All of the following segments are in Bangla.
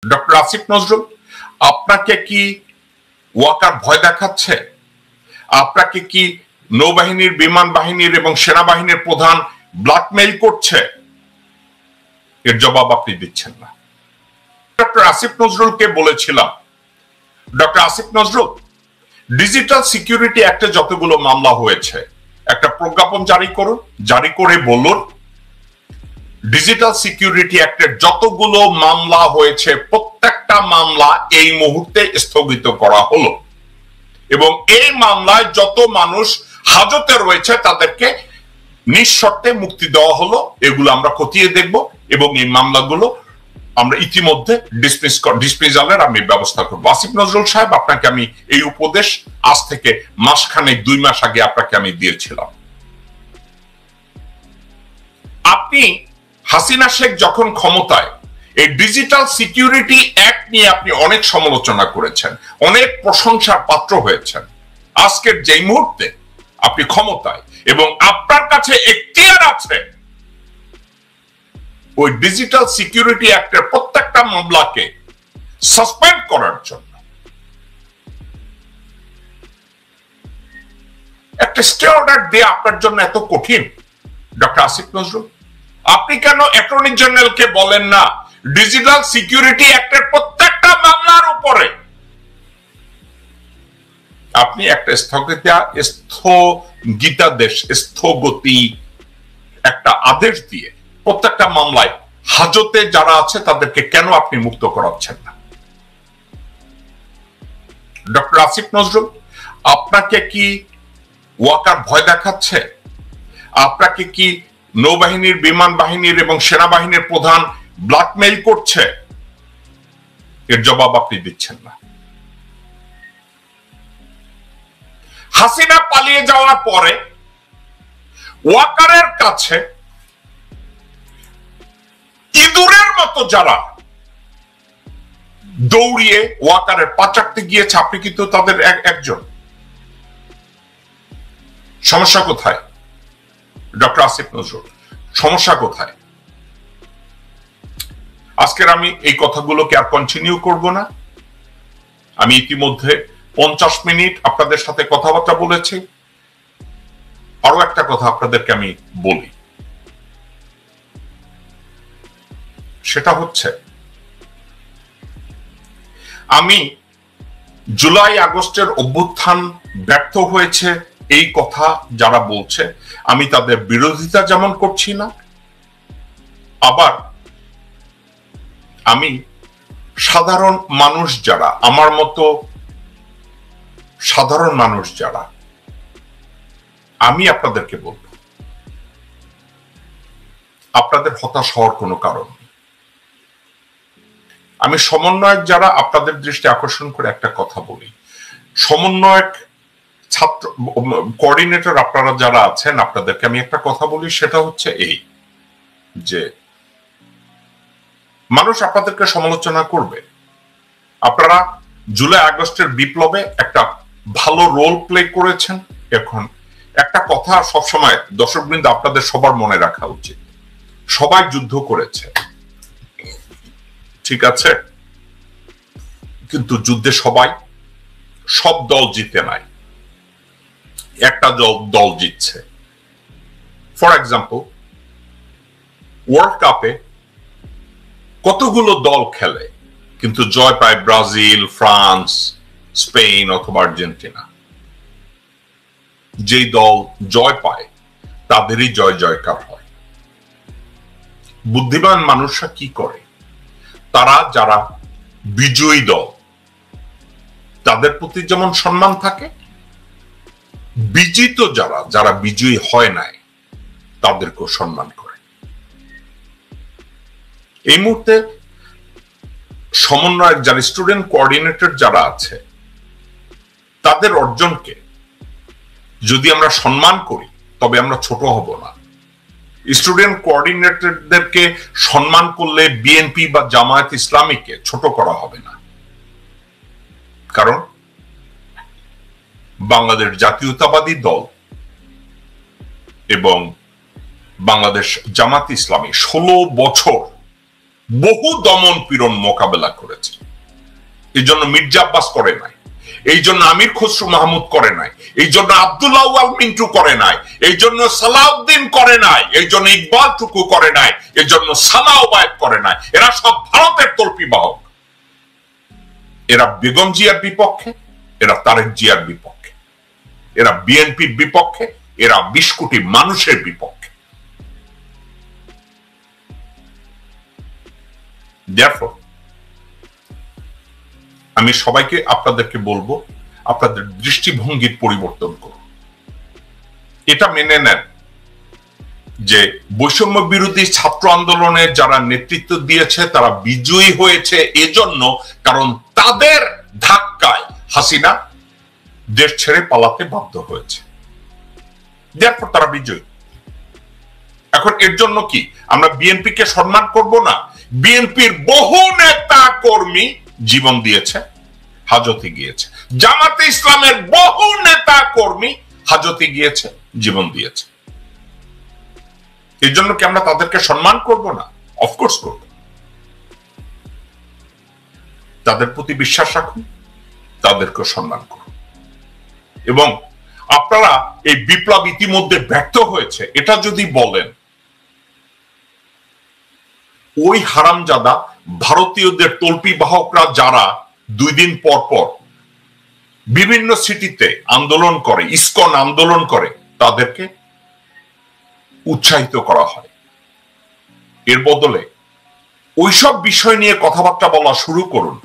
ডক্টর আসিফ নজরুল, আপনাকে কি ওয়াকার ভয় দেখাচ্ছে? আপনাকে কি নৌবাহিনীর, বিমান বাহিনীর এবং সেনাবাহিনীর প্রধান ব্ল্যাকমেইল করছে? এর জবাব আপনি দিচ্ছেন না। ডক্টর আসিফ নজরুলকে বলেছিলাম, doctor Asif Nazrul, digital security অ্যাক্টে যতগুলো মামলা হয়েছে একটা প্রজ্ঞাপন জারি করুন, জারি করে বলুন ডিজিটাল সিকিউরিটি অ্যাক্টের যতগুলো মামলা হয়েছে প্রত্যেকটা মামলা এই মুহূর্তে স্থগিত করা হলো এবং এই মামলায় যত মানুষ হাজতে রয়েছে তাদেরকে নিঃশর্তে মুক্তি দেওয়া হলো। এগুলো আমরা খতিয়ে দেখব এবং এই মামলাগুলো আমরা ইতিমধ্যে ডিসমিসালের আমি ব্যবস্থা করবো। আসিফ নজরুল সাহেব, আপনাকে আমি এই উপদেশ আজ থেকে মাসখানেক 2 মাস আগে আপনাকে আমি দিয়েছিলাম। আপনি হাসিনা শেখ যখন ক্ষমতায়, এই ডিজিটাল সিকিউরিটি অ্যাক্ট নিয়ে আপনি অনেক সমালোচনা করেছেন, অনেক প্রশংসার পাত্র হয়েছেন। আজকের যেই মুহূর্তে আপনি ক্ষমতায় এবং আপনার কাছে এখতিয়ার আছে ওই ডিজিটাল সিকিউরিটি অ্যাক্টের প্রত্যেকটা মামলাকে সাসপেন্ড করার জন্য একটা স্টে অর্ডার দেয়া আপনার জন্য এত কঠিন। ডক্টর আসিফ নজরুল, আপনি কেন অ্যাটর্নি জেনারেলকে বলেন না ডিজিটাল সিকিউরিটি অ্যাক্টের প্রত্যেকটা মামলার উপরে আপনি একটা স্থগতি একটা আদেশ দিয়ে প্রত্যেকটা মামলায় হাজতে যারা আছে তাদেরকে কেন আপনি মুক্ত করাচ্ছেন না? ডক্টর আসিফ নজরুল, আপনাকে কি ওয়াকার ভয় দেখাচ্ছে? আপনাকে কি নৌবাহিনীর, বিমান বাহিনীর এবং সেনাবাহিনীর প্রধান ব্ল্যাকমেইল করছে? এর জবাব আপনি দিচ্ছেন না। হাসিনা পালিয়ে যাওয়ার পরে ওয়াকারের কাছে ইঁদুরের মতো যারা দৌড়িয়ে ওয়াকারের পা চাটতে গিয়েছে, আপনি কিন্তু তাদের একজন। সমস্যা কোথায় ডক্টর আসিফ নজরুল? সমস্যা কোথায়? আজকের আমি এই কথাগুলোকে আর কন্টিনিউ করব না। আমি ইতিমধ্যে 50 মিনিট আপনাদের সাথে কথাবার্তা বলেছি। আরো একটা কথা আপনাদেরকে আমি বলি, সেটা হচ্ছে আমি জুলাই আগস্টের অভ্যুত্থান ব্যর্থ হয়েছে এই কথা যারা বলছে, আমি তাদের বিরোধিতা যেমন করছি না, আবার আমি সাধারণ মানুষ যারা, আমার মতো সাধারণ মানুষ যারা, আমি আপনাদেরকে বলব আপনাদের হতাশ হওয়ার কোনো কারণ নেই। আমি সমন্বয়ক যারা, আপনাদের দৃষ্টি আকর্ষণ করে একটা কথা বলি। সমন্বয়ক, ছাত্র, কোঅর্ডিনেটর আপনারা যারা আছেন, আপনাদেরকে আমি একটা কথা বলি, সেটা হচ্ছে এই যে মানুষ আপনাদেরকে সমালোচনা করবে। আপনারা জুলাই আগস্টের বিপ্লবে একটা ভালো রোল প্লে করেছেন। এখন একটা কথা সবসময় দর্শকবৃন্দ আপনাদের সবার মনে রাখা উচিত, সবাই যুদ্ধ করেছে, ঠিক আছে, কিন্তু যুদ্ধে সব দল জিতে নাই, একটা দল জিতছে। ফর এক্সাম্পল, ওয়ার্ল্ড কাপে কতগুলো দল খেলে কিন্তু জয় পায় ব্রাজিল, ফ্রান্স, স্পেন অথবা আর্জেন্টিনা। যেই দল জয় পায় তাদেরই জয় জয়কার হয়। বুদ্ধিমান মানুষরা কি করে, তারা যারা বিজয়ী দল তাদের প্রতি যেমন সম্মান থাকে, বিজিত যারা বিজয়ী হয় নাই তাদেরকেও সম্মান করে। এই মুহূর্তে সমন্বয়ক যারা, স্টুডেন্ট কোঅর্ডিনেটর যারা আছে, তাদের অর্জনকে যদি আমরা সম্মান করি তবে আমরা ছোট হব না। স্টুডেন্ট কোঅর্ডিনেটরদেরকে সম্মান করলে বিএনপি বা জামায়াত ইসলামীকে ছোট করা হবে না, কারণ বাংলাদেশ জাতীয়তাবাদী দল এবং বাংলাদেশ জামাত ইসলামী 16 বছর বহু দমন পীড়ন মোকাবেলা করেছে। এই জন্য মির্জা আব্বাস করে নাই, এই জন্য আমির খসরু মাহমুদ করে নাই, এই জন্য আব্দুল্লাহ আউয়াল মিন্টু করে নাই, এই জন্য সালাউদ্দিন করে নাই, এই জন্য ইকবাল টুকু করে নাই, এই জন্য সানা ওবায়েদ করে নাই। এরা সব ভারতের তল্পি বাহক। এরা বেগম জিয়ার বিপক্ষে, এরা তারেক জিয়ার বিপক্ষে, এরা বিএনপির বিপক্ষে, এরা 20 কোটি মানুষের বিপক্ষে। Therefore, আমি সবাইকে আপনাদেরকে বলবো, আপনাদের দৃষ্টিভঙ্গির পরিবর্তন করুন। এটা মেনে নেন যে বৈষম্য বিরোধী ছাত্র আন্দোলনে যারা নেতৃত্ব দিয়েছে তারা বিজয়ী হয়েছে এজন্য কারণ তাদের ধাক্কায় হাসিনা দেশ ছেড়ে পালাতে বাধ্য হয়েছে। Therefore, তারা বিজয়ী। এখন এর জন্য কি আমরা বিএনপিকে সম্মান করব না? বিএনপির বহু নেতা কর্মী জীবন দিয়েছে, হাজতে গিয়েছে। জামাতে ইসলামের বহু নেতা কর্মী হাজতে গিয়েছে, জীবন দিয়েছে। এর জন্য কি আমরা তাদেরকে সম্মান করব না? অফকোর্স করব। তাদের প্রতি বিশ্বাস রাখুন, তাদেরকে সম্মান করুন। এবং আপনারা এই বিপ্লব ইতিমধ্যে ব্যর্থ হয়েছে এটা যদি বলেন, ওই হারামজাদা ভারতীয়দের তল্পি বাহকরা যারা 2 দিন পর পর বিভিন্ন সিটিতে আন্দোলন করে, ইসকন আন্দোলন করে, তাদেরকে উৎসাহিত করা হয়। এর বদলে ওইসব বিষয় নিয়ে কথাবার্তা বলা শুরু করুন।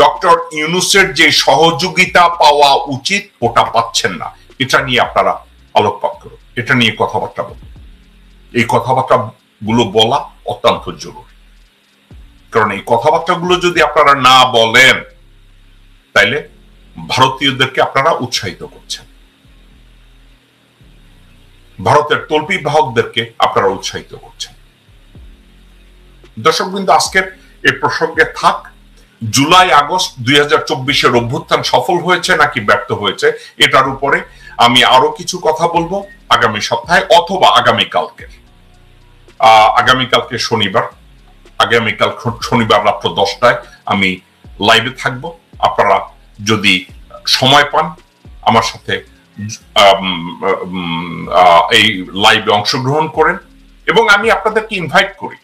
ডক্টর ইউনূসের যে সহযোগিতা পাওয়া উচিত ওটা পাচ্ছেন না, এটা নিয়ে আপনারা আলোকপাত করুন, এটা নিয়ে কথাবার্তা বলুন। এই কথাবার্তা গুলো বলা অত্যন্ত জরুরি, কারণ এই কথাবার্তাগুলো যদি আপনারা না বলেন তাইলে ভারতীয়দেরকে আপনারা উৎসাহিত করছেন, ভারতের তল্পি বাহকদেরকে আপনারা উৎসাহিত করছেন। দর্শকবৃন্দ, আজকের এই প্রসঙ্গে থাক। জুলাই আগস্ট 2024-এর অভ্যুত্থান সফল হয়েছে নাকি ব্যর্থ হয়েছে এটার উপরে আমি আরো কিছু কথা বলবো আগামী সপ্তাহে অথবা আগামীকালকে শনিবার, আগামীকাল শনিবার রাত্র 10টায় আমি লাইভে থাকবো। আপনারা যদি সময় পান আমার সাথে এই লাইভে অংশগ্রহণ করেন এবং আমি আপনাদেরকে ইনভাইট করি,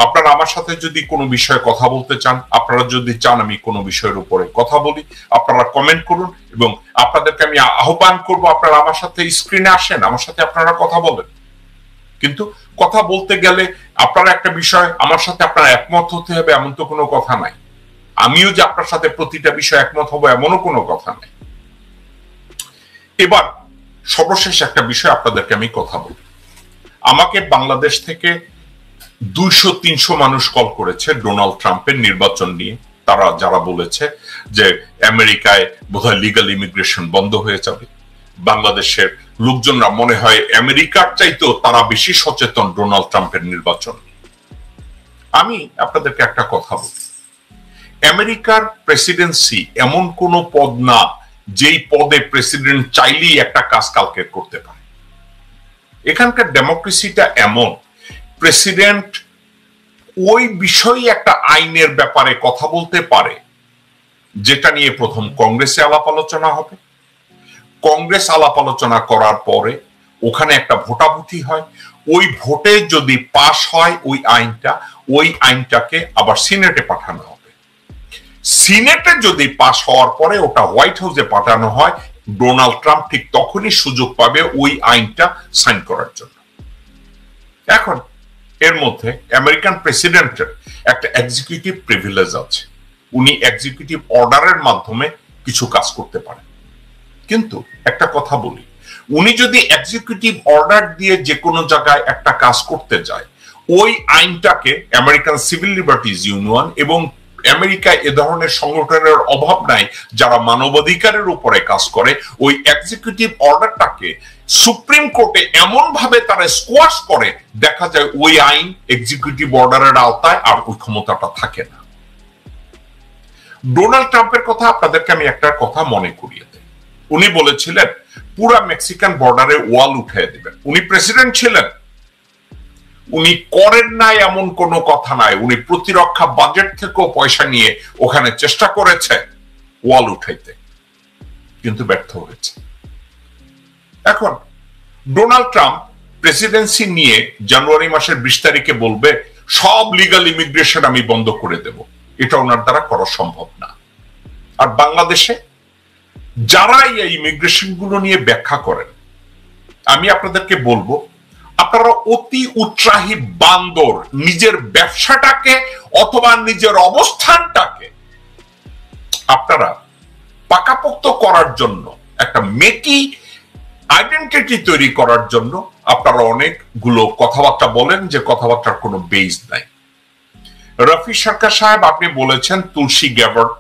আপনারা আমার সাথে যদি কোনো বিষয়ে কথা বলতে চান, আপনারা যদি চান আমি কোনো বিষয়ের উপরে কথা বলি, আপনারা কমেন্ট করুন এবং আপনাদেরকে আমি আহ্বান করব আপনারা আমার সাথে স্ক্রিনে আসেন, আমার সাথে আপনারা কথা বলেন। কিন্তু কথা বলতে গেলে আপনারা একটা বিষয় আমার সাথে আপনারা একমত হতে হবে এমন তো কোনো কথা নাই, আমিও যে আপনার সাথে প্রতিটা বিষয় একমত হবো এমনও কোনো কথা নাই। এবার সর্বশেষ একটা বিষয় আপনাদেরকে আমি কথা বলি। আমাকে বাংলাদেশ থেকে 200-300 মানুষ কল করেছে ডোনাল্ড ট্রাম্পের নির্বাচন নিয়ে। তারা যারা বলেছে যে আমেরিকায় বোধহয় লিগ্যাল ইমিগ্রেশন বন্ধ হয়ে যাবে, বাংলাদেশের লোকজনরা মনে হয় আমেরিকার চাইতেও তারা বেশি সচেতন ডোনাল্ড ট্রাম্পের নির্বাচন। আমি আপনাদেরকে একটা কথা বলি, আমেরিকার প্রেসিডেন্সি এমন কোন পদ না যেই পদে প্রেসিডেন্ট চাইলেই একটা কাজ কালকে করতে পারে। এখানকার ডেমোক্রেসিটা এমন, প্রেসিডেন্ট ওই বিষয়ে একটা আইনের ব্যাপারে কথা বলতে পারে যেটা নিয়ে প্রথম কংগ্রেসে আলাপ আলোচনা হবে, কংগ্রেস আলাপ আলোচনা করার পরে ওখানে একটা ভোটাভুটি হয়, ওই ভোটে যদি পাশ হয় ওই আইনটাকে আবার সিনেটে পাঠানো হবে, সিনেটে যদি পাশ হওয়ার পরে ওটা হোয়াইট হাউসে পাঠানো হয়, ডোনাল্ড ট্রাম্প ঠিক তখনই সুযোগ পাবে ওই আইনটা সাইন করার জন্য। এখন এর মধ্যে আমেরিকান প্রেসিডেন্টের একটা এক্সিকিউটিভ প্রিভিলেজ আছে, উনি এক্সিকিউটিভ অর্ডারের মাধ্যমে কিছু কাজ করতে পারেন। কিন্তু একটা কথা বলি, উনি যদি এক্সিকিউটিভ অর্ডার দিয়ে যে কোনো জায়গায় একটা কাজ করতে যায়, ওই আইনটাকে আমেরিকান সিভিল লিবার্টিজ ইউনিয়ন এবং আমেরিকায় এ ধরনের সংগঠনের অভাব নাই যারা মানবাধিকারের উপরে কাজ করে, ওই এক্সিকিউটিভ অর্ডারটাকে সুপ্রিম কোর্টে এমন ভাবে তারা স্কোয়াশ করে দেখা যায় ওই আইন এক্সিকিউটিভ অর্ডারের আওতায় আর ওই ক্ষমতাটা থাকে না। ডোনাল্ড ট্রাম্পের কথা আপনাদেরকে আমি একটা কথা মনে করিয়ে দেই, উনি বলেছিলেন পুরা মেক্সিকান বর্ডারে ওয়াল উঠিয়ে দিবেন। উনি প্রেসিডেন্ট ছিলেন, উনি করেন নাই এমন কোনো কথা নাই, উনি প্রতিরক্ষা বাজেট থেকেও পয়সা নিয়ে ওখানে চেষ্টা করেছে ওয়াল উঠাইতে, কিন্তু ব্যর্থ হয়েছে। এখন ডোনাল্ড ট্রাম্প প্রেসিডেন্সি নিয়ে জানুয়ারি মাসের 20 তারিখে বলবে সব লিগাল ইমিগ্রেশন আমি বন্ধ করে দেব, এটা ওনার দ্বারা করা সম্ভব না। আর বাংলাদেশে যারা এই ইমিগ্রেশন গুলো নিয়ে ব্যাখ্যা করেন, আমি আপনাদেরকে বলবো আপনারা অতি উৎসাহী বান্দর, নিজের ব্যবসাটাকে অথবা নিজের অবস্থানটাকে আপনারা পাকাপোক্ত করার জন্য, একটা মেকি আইডেন্টিটি তৈরি করার জন্য আপনারা অনেকগুলো কথাবার্তা বলেন যে কথাবার্তার কোনো বেস নাই। রফি সরকার সাহেব, আপনি বলেছেন তুলসী গ্যাবার্ড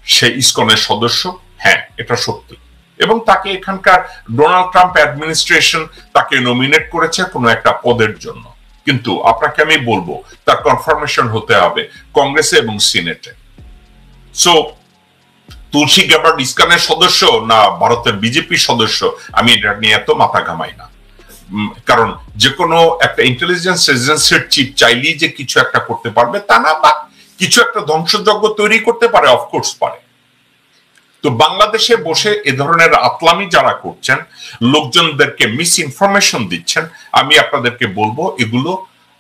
সে ইসকনের সদস্য, হ্যাঁ এটা সত্যি, এবং তাকে এখানকার ডোনাল্ড ট্রাম্প অ্যাডমিনিস্ট্রেশন তাকে নমিনেট করেছে কোনো একটা পদের জন্য, কিন্তু আপনাকে আমি বলবো তার কনফার্মেশন হতে হবে কংগ্রেসে এবং সিনেটে। সো তুলসী গ্যাবার্ড ইসকনের সদস্য না ভারতের বিজেপি সদস্য, আমি এটা নিয়ে এত মাথা ঘামাই না, কারণ যে কোনো একটা ইন্টেলিজেন্স এজেন্সির চিফ চাইলেই যে কিছু একটা করতে পারবে তা না, বা কিছু একটা ধ্বংসযজ্ঞ তৈরি করতে পারে, অফকোর্স পারে। তো বাংলাদেশে বসে এ ধরনের আতলামি যারা করছেন, লোকজনদেরকে মিস ইনফরমেশন দিচ্ছেন, আমি আপনাদেরকে বলবো এগুলো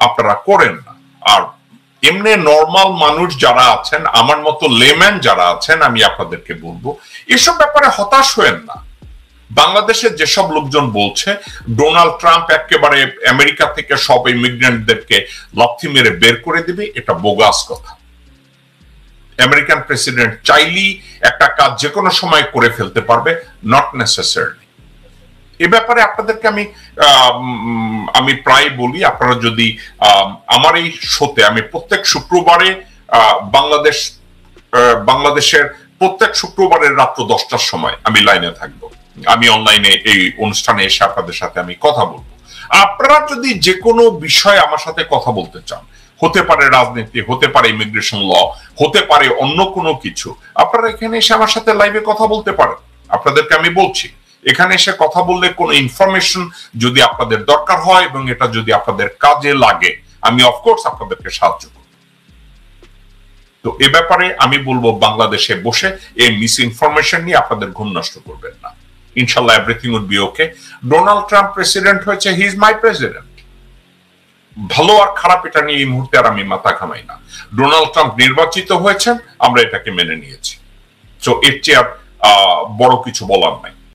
আপনারা করেন না। আর এমনি নর্মাল মানুষ যারা আছেন, আমার মতো লেম্যান যারা আছেন, আমি আপনাদেরকে বলবো এসব ব্যাপারে হতাশ হয়েন না। বাংলাদেশের যেসব লোকজন বলছে ডোনাল্ড ট্রাম্প একেবারে আমেরিকা থেকে সব ইমিগ্রেন্টদেরকে লাথি মেরে বের করে দিবে, এটা বোগাস কথা। আমেরিকান প্রেসিডেন্ট চাইলেই একটা কাজ যে কোনো সময় করে ফেলতে পারবে, নট নেসেসারিলি। এ ব্যাপারে আপনাদেরকে আমি প্রায় বলি, আপনারা যদি আমার এই শোতে, আমি প্রত্যেক শুক্রবারে বাংলাদেশের প্রত্যেক শুক্রবারের রাত্র 10টার সময় আমি লাইনে থাকবো, আমি অনলাইনে এই অনুষ্ঠানে এসে আপনাদের সাথে আমি কথা বলবো। আপনারা যদি যে কোনো বিষয়ে আমার সাথে কথা বলতে চান, হতে পারে রাজনীতি, হতে পারে ইমিগ্রেশন ল, হতে পারে অন্য কোনো কিছু, আপনারা এখানে এসে আমার সাথে লাইভে কথা বলতে পারেন। আপনাদেরকে আমি বলছি, এখানে এসে কথা বললে কোনো ইনফরমেশন যদি আপনাদের দরকার হয় এবং এটা যদি আপনাদের কাজে লাগে, আমি অফকোর্স আপনাদেরকে সাহায্য করব। তো এ ব্যাপারে আমি বলবো বাংলাদেশে বসে এই মিস ইনফরমেশন নিয়ে আপনাদের ঘুম নষ্ট করবেন না। ইনশাল্লাহ everything would be okay. Donald Trump president হয়েছে, হি ইজ মাই প্রেসিডেন্ট। ভালো আর খারাপ এটা নিয়ে এই মুহূর্তে আর আমি মাথা ঘামাই না। ডোনাল্ড ট্রাম্প নির্বাচিত হয়েছেন, আমরা এটাকে মেনে নিয়েছি। তো এর চেয়ে আর বড় কিছু বলার নাই।